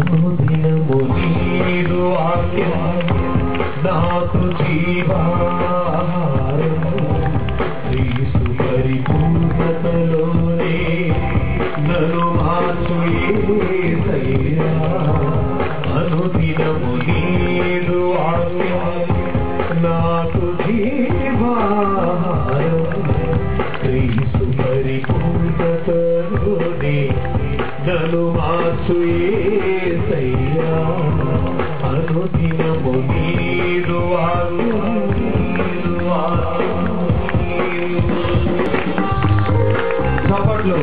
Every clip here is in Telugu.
అనుదినము నీదు వాక్యం నాకు జీవాహారము క్రీస్తు పరిపూర్ణతలోనే నన్ను మార్చు యేసయ్యా అనుదినము నీదు వాక్యం నాకు జీవాహారము క్రీస్తు పరిపూర్ణతలోనే నన్ను మార్చు యేసయ్యా అనుదినము నీదు చప్పట్లు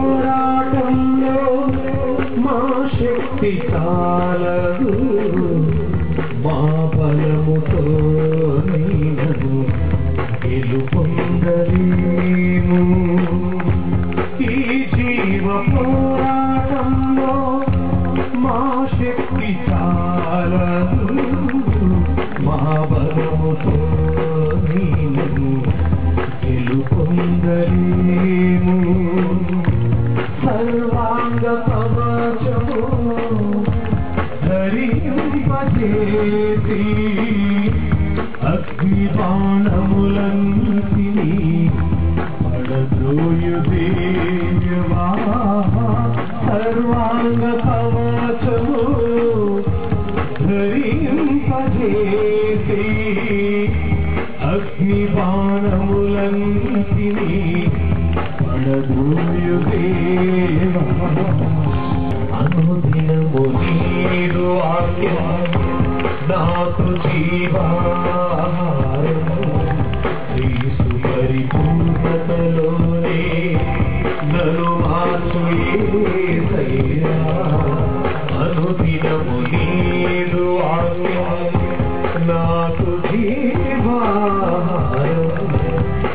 పోరాటంలో మా శక్తి చాలదు మా బలముతో నీవు గెలుపొందలేము ఈ జీవ పోరాటంలో మా శక్తి చాలదు మా బలముతో నీవు గెలుపొందలేము సర్వాంగ కవచము ధరింపజేసి అగ్ని బాణములన్నిటినీ పడద్రోయు దేవా సర్వాంగ కవచము ధరింపజేసి అగ్ని బాణములన్నిటినీ పడద్రోయు దేవా అనుదినము నీదు వాక్యం నాకు జీవాహారము క్రీస్తు పరిపూర్ణతలోనే నన్ను మార్చు యేసయ్యా అనుదినము నీదు వాక్యం నాకు జీవాహారము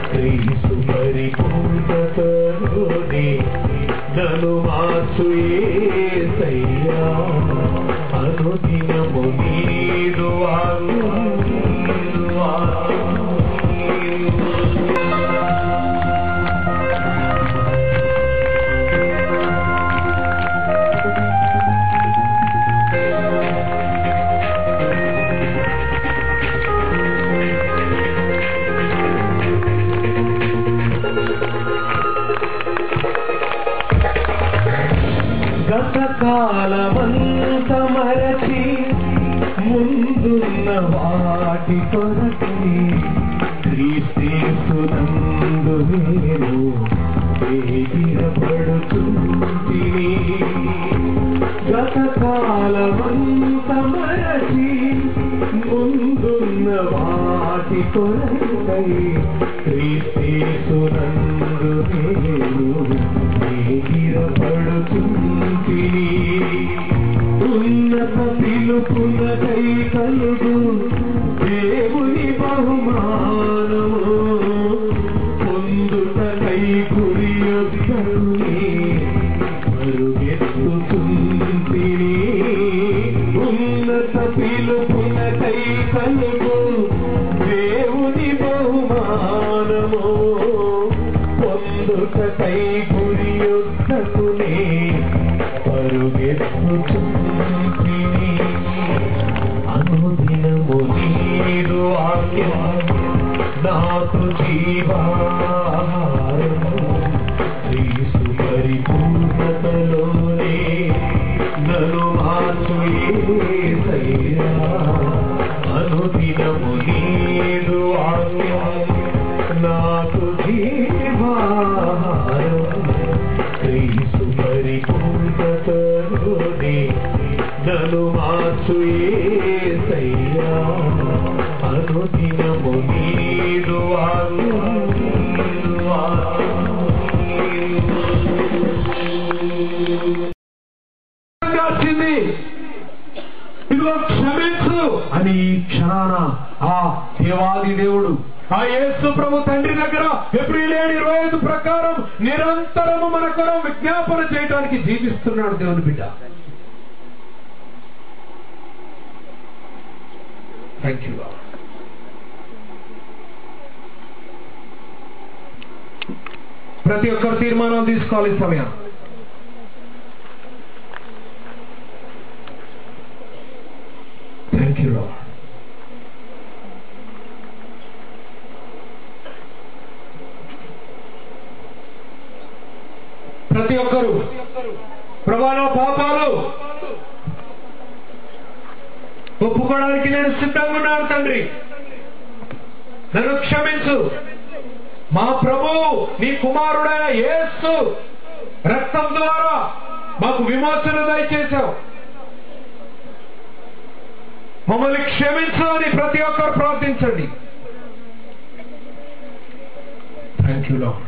క్రీస్తు పరిపూర్ణతలోనే నన్ను మార్చు యేసయ్యా అనుదినము నీదు గతకాలమంత మరచి ముందున్న వాటి కొరకి క్రీస్తునందు నేను వేగిరపడుతుంటిని గతకాలమంత మరచి ముందున్న వాటి కొరకై క్రీస్తునందు నేను వేగిరపడుతుంటిని ఉన్నత పిలుపునకై కలుగు దేవుని బహుమానము పొందుటకై గురి యొక్కని పరుగెత్తుతుంటిని ఉన్నత పిలుపునకై కలుగు దేవుని బహుమానము పొందుటకై గురి యొక్కని పరుగెత్తుతుంటిని అనుదినము నీదు వాక్యం నాకు జీవాహారము క్రీస్తు పరిపూర్ణతలోనే నన్ను మార్చు యేసయ్యా అనుదినము నీదు వాక్యం నాకు జీవాహారము క్రీస్తు పరిపూర్ణతలోనే నన్ను మార్చు యేసయ్యా అనుదినము నీదు ఇదిగో క్షమించు అని ఈ క్షణాన ఆ దేవాది దేవుడు ఆ యేసు ప్రభు తండ్రి దగ్గర ఎబ్రీయులు 7:25 ప్రకారం నిరంతరము మన కొరకు విజ్ఞాపన చేయడానికి జీవిస్తున్నాడు దేవుని బిడ్డ. Thank you. ప్రతి ఒక్కరు తీర్మానం తీసుకోవాలి ఈ సమయం. Thank you lord. ప్రతి ఒక్కరు ప్రభువా నా పాపాలు ఒప్పుకోవడానికి నేను సిద్ధంగా ఉన్నాను తండ్రి, నన్ను క్షమించు. మా ప్రభువు నీ కుమారుడైన యేసు రక్తం ద్వారా మాకు విమోచన దయచేశావు, మమ్మల్ని క్షమించు అని ప్రతి ఒక్కరు ప్రార్థించండి. Thank you lord.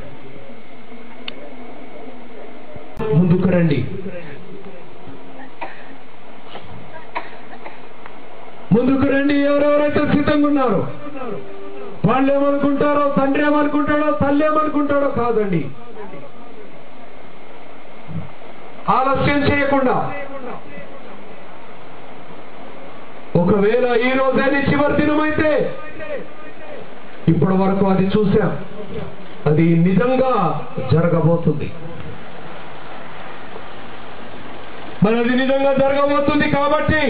ముందుకు రండి, ముందుకు రండి. ఎవరెవరైతే సిద్ధంగా ఉన్నారో వాళ్ళు ఏమనుకుంటారో, తండ్రి ఏమనుకుంటాడో, తల్లి ఏమనుకుంటాడో కాదండి. ఆలస్యం చేయకుండా ఒకవేళ ఈ రోజైనా చివరి దినమైతే ఇప్పటి వరకు అది చూశాం, అది నిజంగా జరగబోతుంది. మరి అది నిజంగా జరగబోతుంది కాబట్టి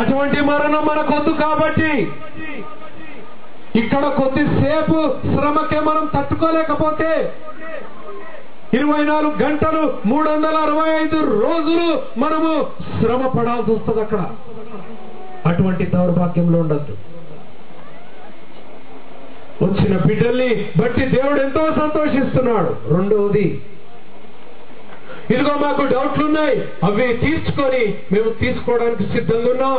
అటువంటి మరణం మనకొద్దు. కాబట్టి ఇక్కడ కొద్దిసేపు శ్రమకే మనం తట్టుకోలేకపోతే 24 గంటలు 365 రోజులు మనము శ్రమ పడాల్సి వస్తుంది. అక్కడ అటువంటి దౌర్భాగ్యంలో ఉండద్దు. వచ్చిన బిడ్డల్ని బట్టి దేవుడు ఎంతో సంతోషిస్తున్నాడు. రెండవది, ఇదిగో మాకు డౌట్లున్నాయి, అవి తీర్చుకొని మేము తీసుకోవడానికి సిద్ధంగా ఉన్నాం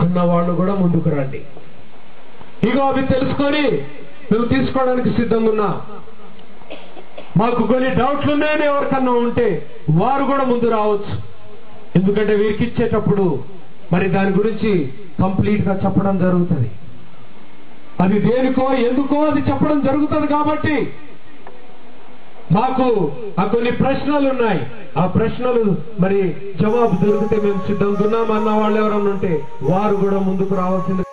అన్న వాళ్ళు కూడా ముందుకు రండి. ఇగో అవి తెలుసుకొని మేము తీసుకోవడానికి సిద్ధంగా ఉన్నాం, మాకు కొన్ని డౌట్లున్నాయని ఎవరికన్నా ఉంటే వారు కూడా ముందు రావచ్చు. ఎందుకంటే వీరికి ఇచ్చేటప్పుడు మరి దాని గురించి కంప్లీట్ గా చెప్పడం జరుగుతుంది. అది దేనికో ఎందుకో అది చెప్పడం జరుగుతుంది. కాబట్టి మాకు ఆ కొన్ని ప్రశ్నలు ఉన్నాయి, ఆ ప్రశ్నలు మరి జవాబు దొరికితే మేము సిద్ధంగా ఉన్నాం అన్న వాళ్ళు ఎవరన్నా ఉంటే వారు కూడా ముందుకు రావాల్సింది.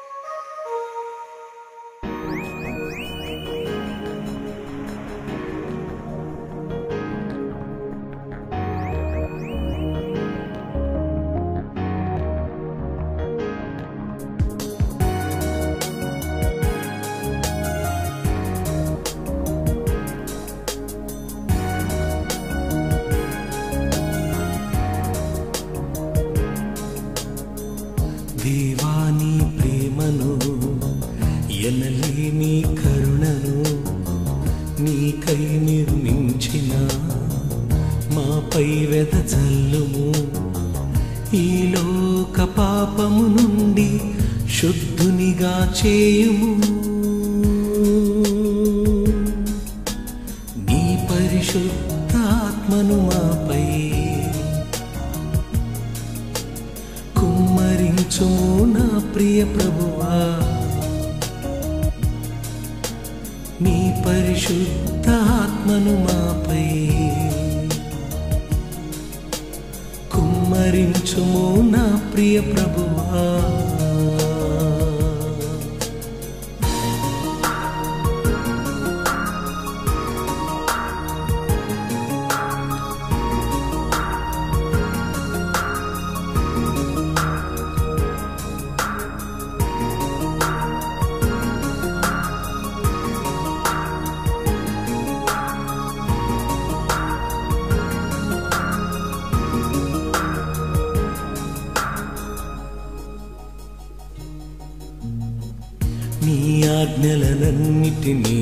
దేవాని ప్రేమను ఎనలేని కరుణను నీకై నిర్మించిన మాపై వెదజల్లుము. ఈ లోక పాపము నుండి శుద్ధునిగా చేయుము. నీ పరిశుద్ధాత్మను మాపై కుమ్మరించుము నా ప్రియ ప్రభువా. నీ పరిశుద్ధాత్మను మాపై కుమ్మరించుము నా ప్రియ ప్రభువా. నీ ఆజ్ఞలనన్నిటినీ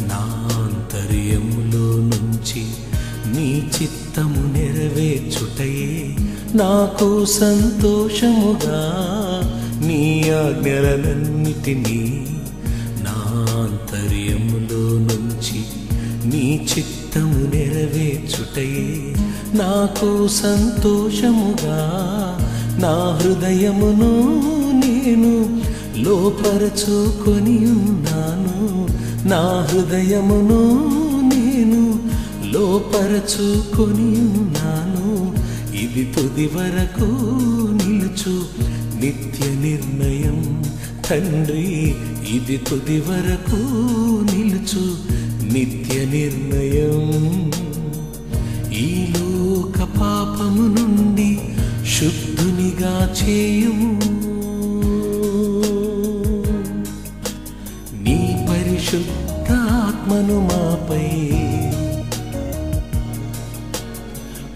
నా ఆంతర్యములో నుంచి నీ చిత్తము నెరవేర్చుటయే నాకు సంతోషముగా. నీ ఆజ్ఞలనన్నిటినీ నా ఆంతర్యములో నుంచి నీ చిత్తము నెరవేర్చుటయే నాకు సంతోషముగా. నా హృదయమును నేను లోపరచుకొని ఉన్నాను. నా హృదయమును నేను లోపరచుకొని ఉన్నాను. ఇది తుది వరకు నిలుచు నిత్య నిర్ణయం తండ్రి, ఇది తుది వరకు నిలుచు నిత్య నిర్ణయం. ఈ లోక పాపము నుండి శుద్ధునిగా చేయుము. నీ పరిశుద్ధాత్మను మాపై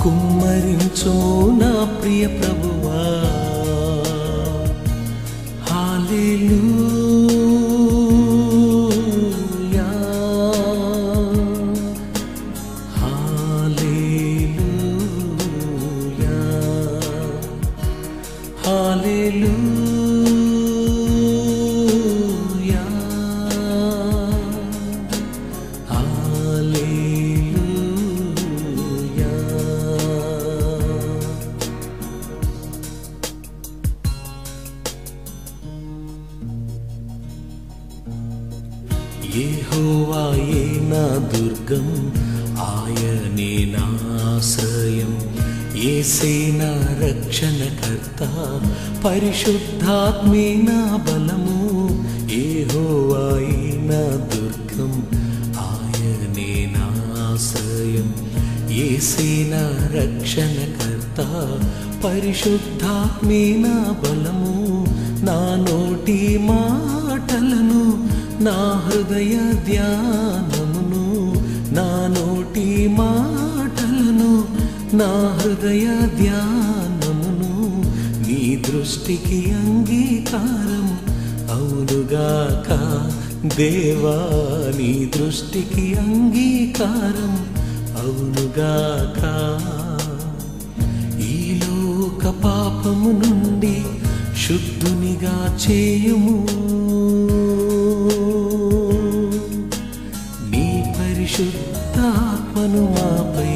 కుమ్మరించుము నా ప్రియ ప్రభువా. హల్లెలూయా హల్లెలూయా హల్లెలూయా హల్లెలూయా. యెహోవాయే నా దుర్గం, ఆయనే నా ఆశ్రయం. యేసే నా రక్షణకర్త, పరిశుద్ధాత్మే నా బలము. యెహోవాయే నా దుర్గం, ఆయనే నా ఆశ్రయం. యేసే నా రక్షణకర్త, పరిశుద్ధాత్మే నా బలము. నా నోటి మాటలను నా హృదయ ధ్యానమును, నా నోటి మాటలను నా హృదయ ధ్యానమును నీ దృష్టికి అంగీకారం అవునుగాక దేవా. నీ దృష్టికి అంగీకారం అవునుగాక. ఈ లోక పాపము నుండి శుద్ధునిగా చేయుము. నీ పరిశుద్ధాత్మను మాపై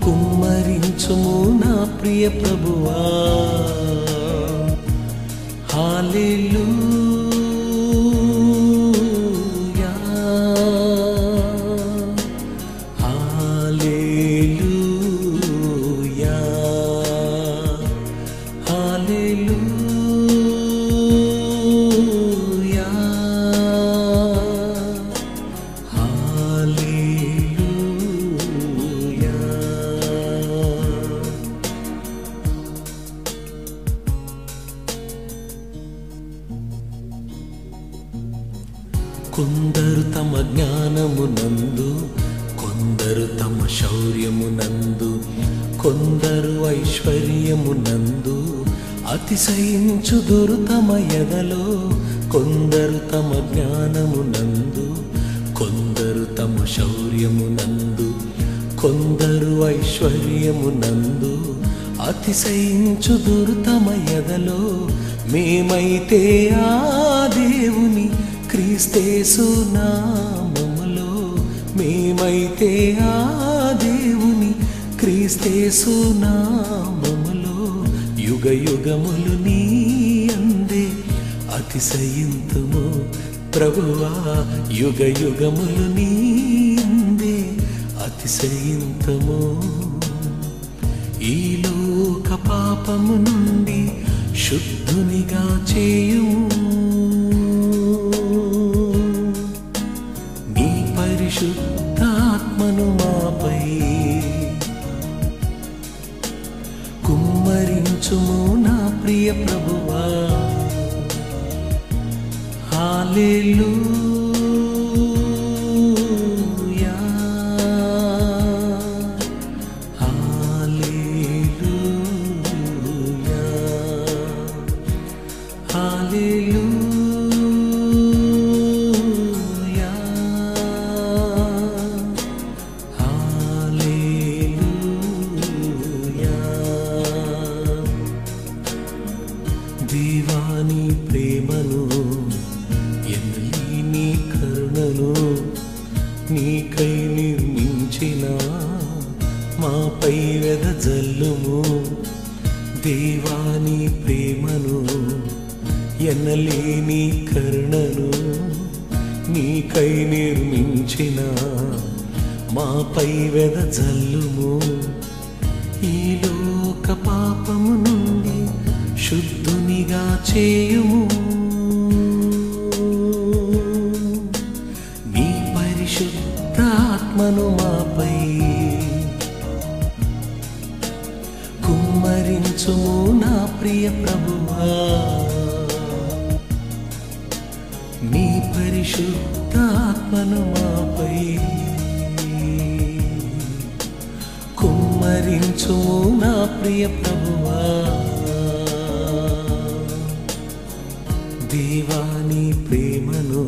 కుమ్మరించుము నా ప్రియ ప్రభువా. హల్లెలూయా హల్లెలూయా హల్లెలూయా హల్లెలూయా. కొందరు తమ జ్ఞానమునందు, కొందరు తమ శౌర్యమునందు, కొందరు ఐశ్వర్యమునందు అతిశయించుదురు తమ ఎదలో. కొందరు తమ జ్ఞానమునందు, కొందరు తమ శౌర్యమునందు, కొందరు ఐశ్వర్యమునందు అతిశయించుదురు తమ ఎదలో. మేమైతే ఆ దేవుని క్రీస్తేసు నామములో, మేమైతే ఆ దేవుని క్రీస్తేసు నామములో యుగ యుగములు నీ అందే అతిశయింతుము ప్రభువా. యుగ యుగములు నీ అందే అతిశయింతుము. ఈ లోక పాపము నుండి శుద్ధునిగా చేయుము. నీ పరిశుద్ధాత్మను మాపై కుమ్మరించుము నా ప్రియ ప్రభువా. హల్లెలూయా హల్లెలూయా హల్లెలూయా హల్లెలూయా. దేవాని ప్రేమను ఎన్నెల్లి నీ నీ కరుణను నీకై నిర్మించిన మాపై వెదజల్లుము. ఈ లోక పాపము నుండి శుద్ధునిగా చేయుము. నీ పరిశుద్ధ ఆత్మను మాపై కుమ్మరించుము నా ప్రియ ప్రభువా. నీ పరిశుద్ధ ఆత్మను మాపై కుమ్మరించుము నా ప్రియ ప్రభువా. దేవాని ప్రేమను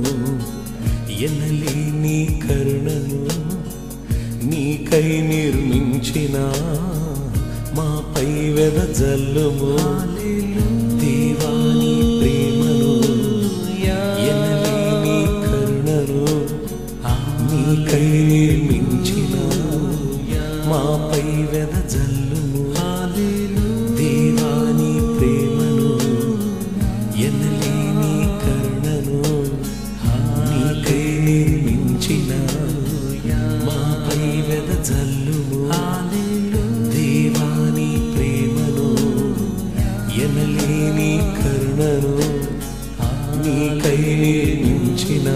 ఎనలేని కరుణను నీకై నిర్మించిన మాపై వెదజల్లుము. దేవాని ప్రేమను ఎనలేని కరుణను నీకై నిర్మించిన మాపై వెదజల్లుము. దేవాని ప్రేమను ఎనలేని కరుణను నీకై నిర్మించిన మాపై వెదజల్లుము. దేవాని ప్రేమను ఎనలేని కరుణను నీకై నిర్మించిన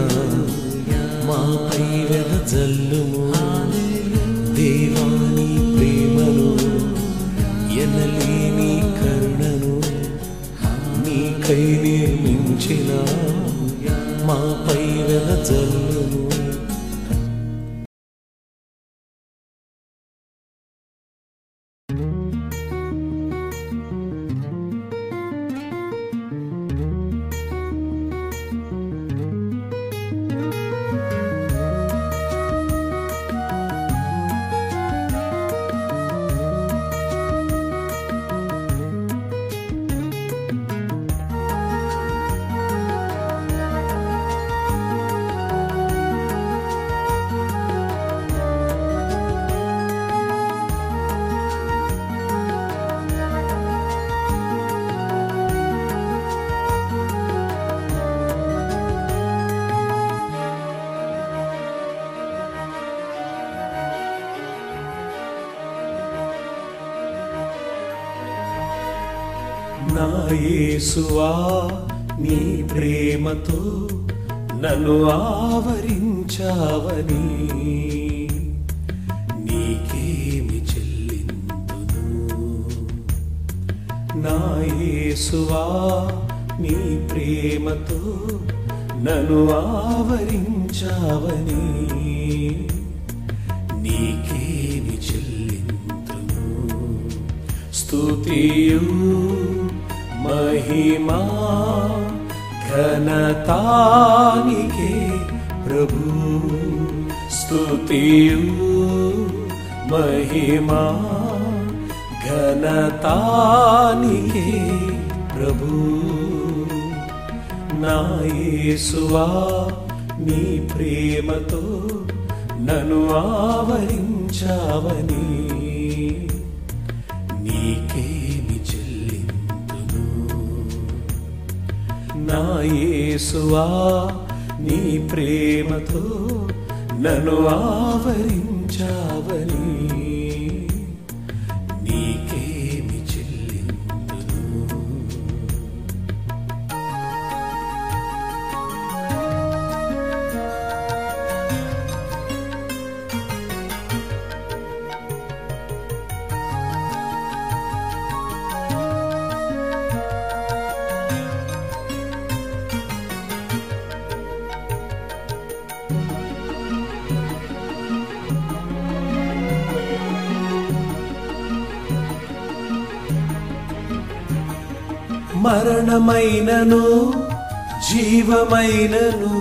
మాపై వెదజల్లుము. దేవాని ప్రేమను ఎనలేని కరుణను నీకై నిర్మించిన మాపై వెదజల్లుము. నా యేసువా నీ ప్రేమతో నన్ను ఆవరించావని నీకేమి చెల్లిందును. నా యేసువా నీ ప్రేమతో నన్ను ఆవరించావని నీకేమి చెల్లిందును. స్తుతియు महिमा घनतानिके प्रभु. स्तुतियु महिमा घनतानिके प्रभु. ना येसुवा नी प्रेमतो ननु आवरिंचावनी నీకేమి చెల్లిందును. నా యేసువా నీ ప్రేమతో నన్ను ఆవరించావని నీకేమి చెల్లిందును. మరణమైనను జీవమైనను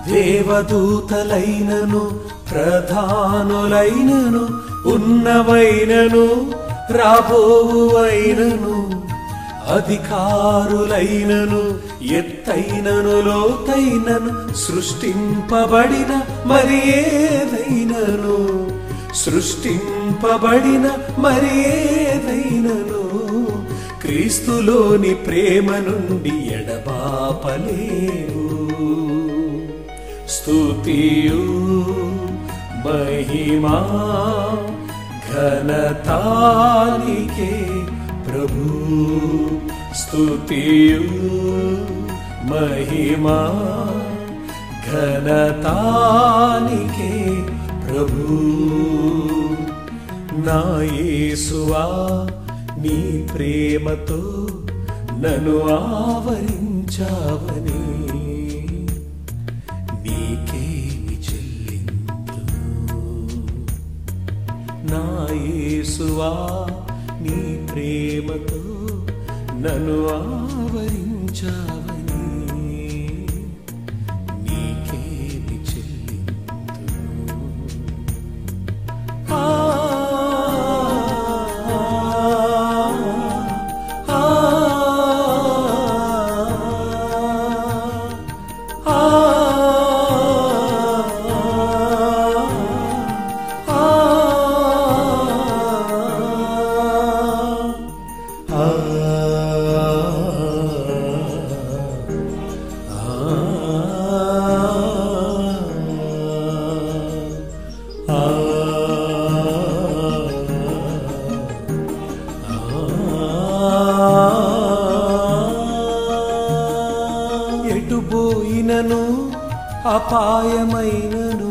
దేవదూతలైనను ప్రధానులైనను ఉన్నవైనను రాబోవువైనను అధికారులైనను ఎత్తైనను లోతైనను సృష్టింపబడిన మరి ఏదైనను సృష్టింపబడిన మరి ఏదైనను క్రీస్తులోని ప్రేమ నుండి ఎడబాపలేవు. స్తుతియు మహిమా ఘనతానికే ప్రభు. స్తుతియు మహిమా ఘనతానికే ప్రభు. నా యేసువా నీ ప్రేమతో నన్ను ఆవరించావని నీకేమి చెల్లింతును. నా యేసువా నీ ప్రేమతో నన్ను ఆవరించావని నీకేమి చెల్లింతును. ఎటుపోయినను అపాయమైనను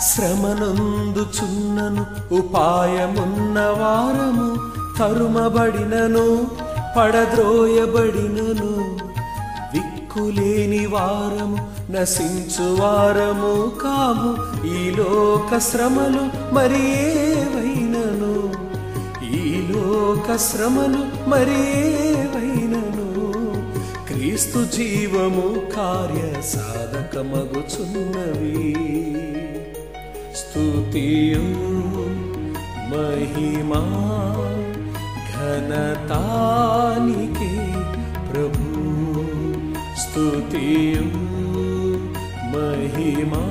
శ్రమనందుచున్నను ఉపాయమున్న వారము తరుమబడినను పడద్రోయబడినను దిక్కులేని వారము నశించు వారము కాము. ఈ లోక శ్రమలు మరి ఏవైనను, ఈ లోక శ్రమలు మరి ఏవైనను క్రీస్తు జీవము కార్య సాధకమగుచున్నవి. స్తుతియు మహిమా ఘనతానికే ప్రభు. స్తుతియు మహిమా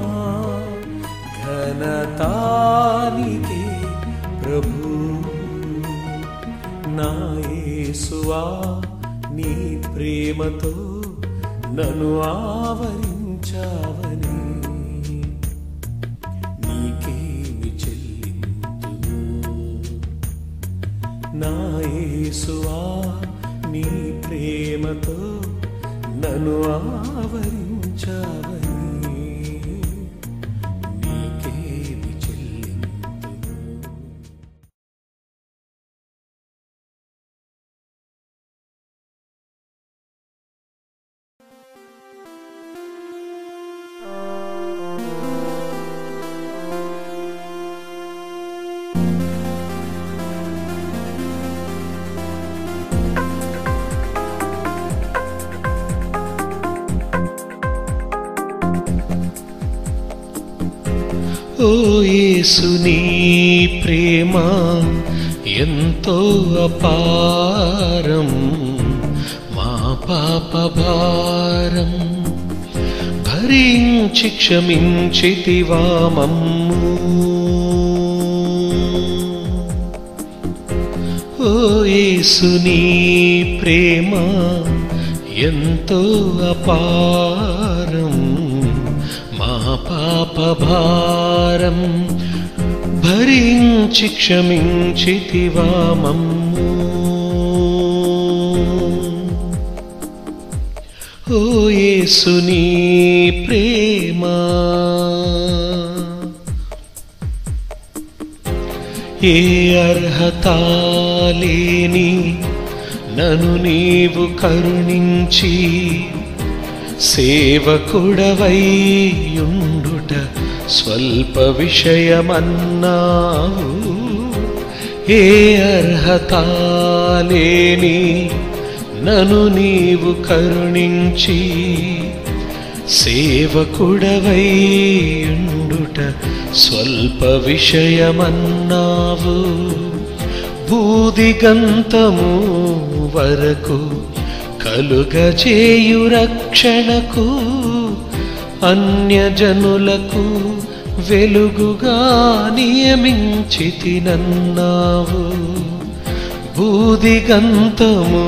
ఘనతానికే ప్రభు. నా యేసువా నీ ప్రేమతో నన్ను ఆవరించావని నీకేమి చెల్లింతును. నా యేసువా నీ ప్రేమతో నన్ను ఆవరించావని నీకేమి చెల్లింతును. ఓ యేసు నీ ప్రేమ ఎంతో అపారం, మా పాప భారం భరించి క్షమించితివా మమ్ము. ఓ యేసు నీ ప్రేమ ఎంతో అపారం, మా పాప భారం భరించి క్షమించితివా మమ్ము. ఓ యేసు నీ ప్రేమ ఏ అర్హత లేని నన్ను నీవు కరుణించి సేవకుడవైయుండుట స్వల్ప విషయమన్నావు. ఏ అర్హత లేని నన్ను నీవు కరుణించి సేవకుడవైయుండుట స్వల్ప విషయమన్నావు. భూదిగంతము వరకు కలుగజేయు రక్షణకు అన్యజనులకు వెలుగుగా నియమించితినన్నావు. భూదిగంతము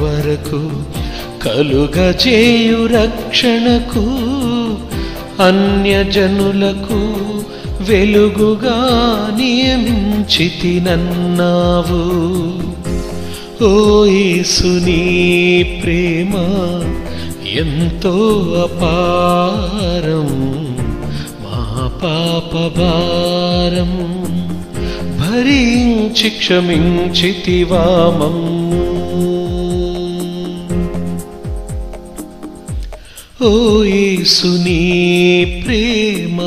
వరకు కలుగజేయు రక్షణకు అన్యజనులకు వెలుగుగా నియమించితినన్నావు. ఓ యేసు నీ ప్రేమ ఎంతో అపారం, మా పాప భారం భరించి క్షమించితివా మమ్ము. ఓ యేసు నీ ప్రేమ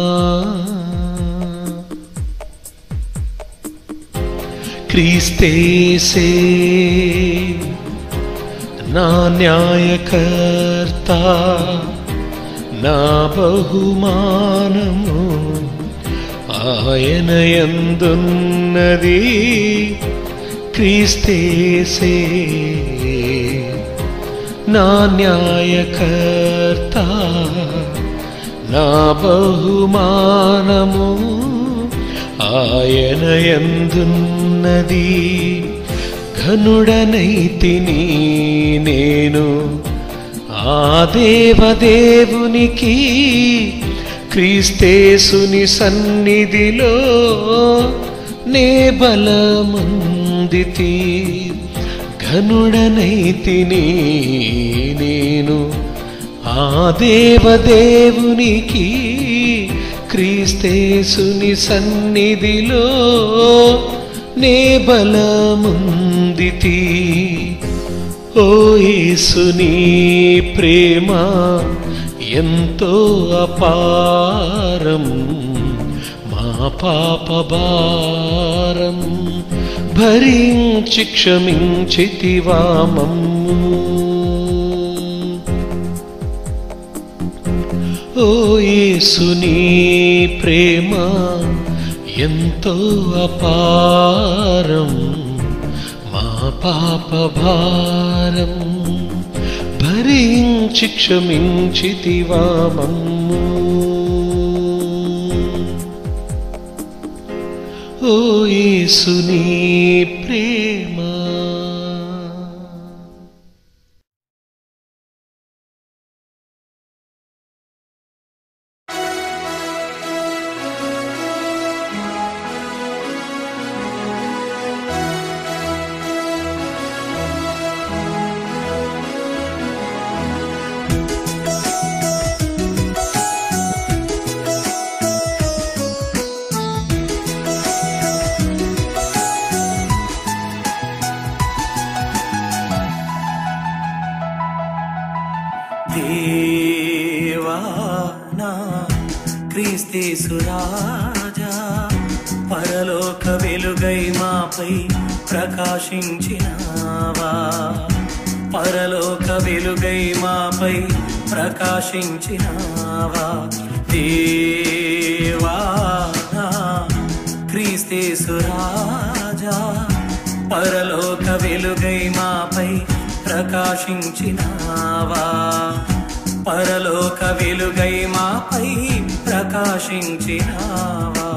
క్రీస్తేసే నా న్యాయకర్త, నా బహుమానము ఆయన యందున్నది. క్రీస్తేసే నా న్యాయకర్త, నా బహుమానము ఆయన యందున్నది. ఘనుడనైతిని నేను ఆ దేవదేవునికి, క్రీస్తేసుని సన్నిధిలో నే బలమొందితి. ఘనుడనైతిని నేను ఆ దేవదేవునికి, క్రీస్తేసుని సన్నిధిలో నే బలముందితి. ఓ యేసు నీ ప్రేమ ఎంతో అపారం, మా పాప భారం భరించి క్షమించితివా మమ్ము. ఓ యేసు నీ ప్రేమ ఎంతో అపారం, మా పాప భారం భరించి క్షమించితివా మమ్ము. ఓ యేసు నీ ప్రేమ దేవా నా క్రీస్తేసు రాజా, పరలోక వెలుగై మాపై ప్రకాశించినావా. పరలోక వెలుగై మాపై ప్రకాశించినావా. దేవా నా క్రీస్తేసు రాజా, పరలోక వెలుగై మాపై ప్రకాశించినావా. పరలోక వెలుగై మాపై ప్రకాశించినావా.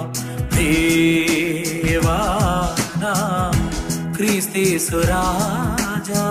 దేవా నా క్రీస్తేసు రాజా.